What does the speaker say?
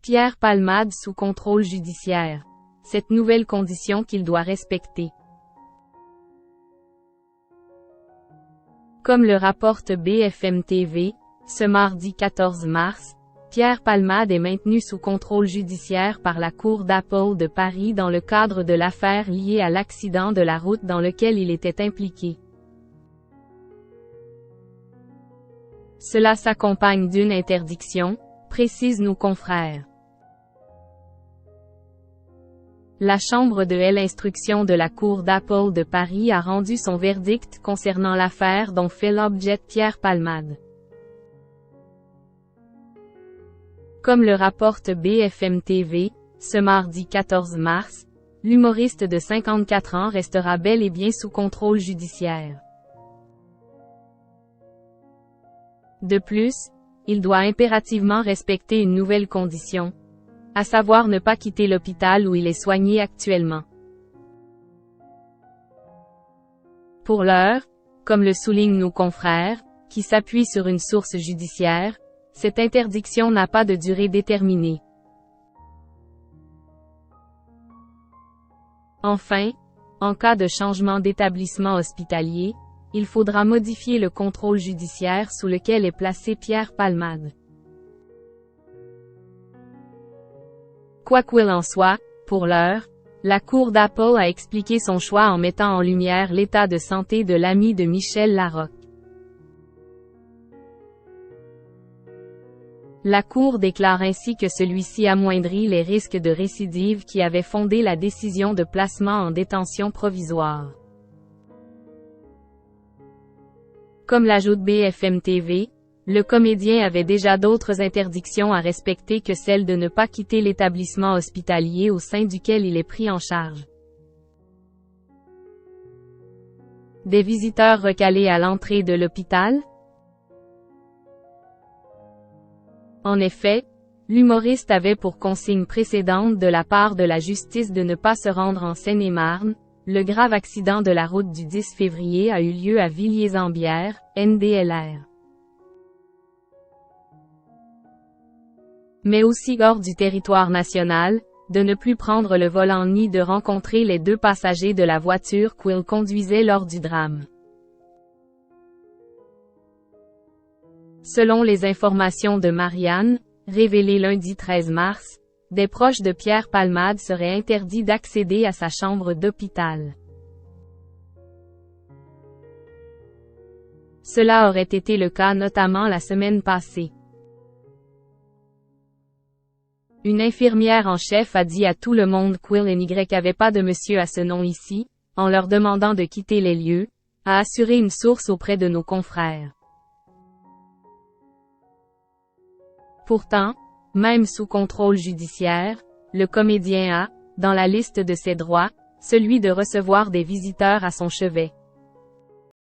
Pierre Palmade sous contrôle judiciaire. Cette nouvelle condition qu'il doit respecter. Comme le rapporte BFM TV, ce mardi 14 mars, Pierre Palmade est maintenu sous contrôle judiciaire par la Cour d'appel de Paris dans le cadre de l'affaire liée à l'accident de la route dans lequel il était impliqué. Cela s'accompagne d'une interdiction, précisent nos confrères. La chambre de l'instruction de la Cour d'appel de Paris a rendu son verdict concernant l'affaire dont fait l'objet Pierre Palmade. Comme le rapporte BFM TV, ce mardi 14 mars, l'humoriste de 54 ans restera bel et bien sous contrôle judiciaire. De plus, il doit impérativement respecter une nouvelle condition, à savoir ne pas quitter l'hôpital où il est soigné actuellement. Pour l'heure, comme le soulignent nos confrères, qui s'appuient sur une source judiciaire, cette interdiction n'a pas de durée déterminée. Enfin, en cas de changement d'établissement hospitalier, il faudra modifier le contrôle judiciaire sous lequel est placé Pierre Palmade. Quoi qu'il en soit, pour l'heure, la Cour d'appel a expliqué son choix en mettant en lumière l'état de santé de l'ami de Michel Larocque. La Cour déclare ainsi que celui-ci amoindrit les risques de récidive qui avaient fondé la décision de placement en détention provisoire. Comme l'ajoute BFM TV, le comédien avait déjà d'autres interdictions à respecter que celle de ne pas quitter l'établissement hospitalier au sein duquel il est pris en charge. Des visiteurs recalés à l'entrée de l'hôpital? En effet, l'humoriste avait pour consigne précédente de la part de la justice de ne pas se rendre en Seine-et-Marne. Le grave accident de la route du 10 février a eu lieu à Villiers-en-Bière, NDLR. Mais aussi hors du territoire national, de ne plus prendre le volant ni de rencontrer les deux passagers de la voiture qu'il conduisait lors du drame. Selon les informations de Marianne, révélées lundi 13 mars, des proches de Pierre Palmade seraient interdits d'accéder à sa chambre d'hôpital. Cela aurait été le cas notamment la semaine passée. Une infirmière en chef a dit à tout le monde qu'il n'y avait pas de monsieur à ce nom ici, en leur demandant de quitter les lieux, a assuré une source auprès de nos confrères. Pourtant, même sous contrôle judiciaire, le comédien a, dans la liste de ses droits, celui de recevoir des visiteurs à son chevet.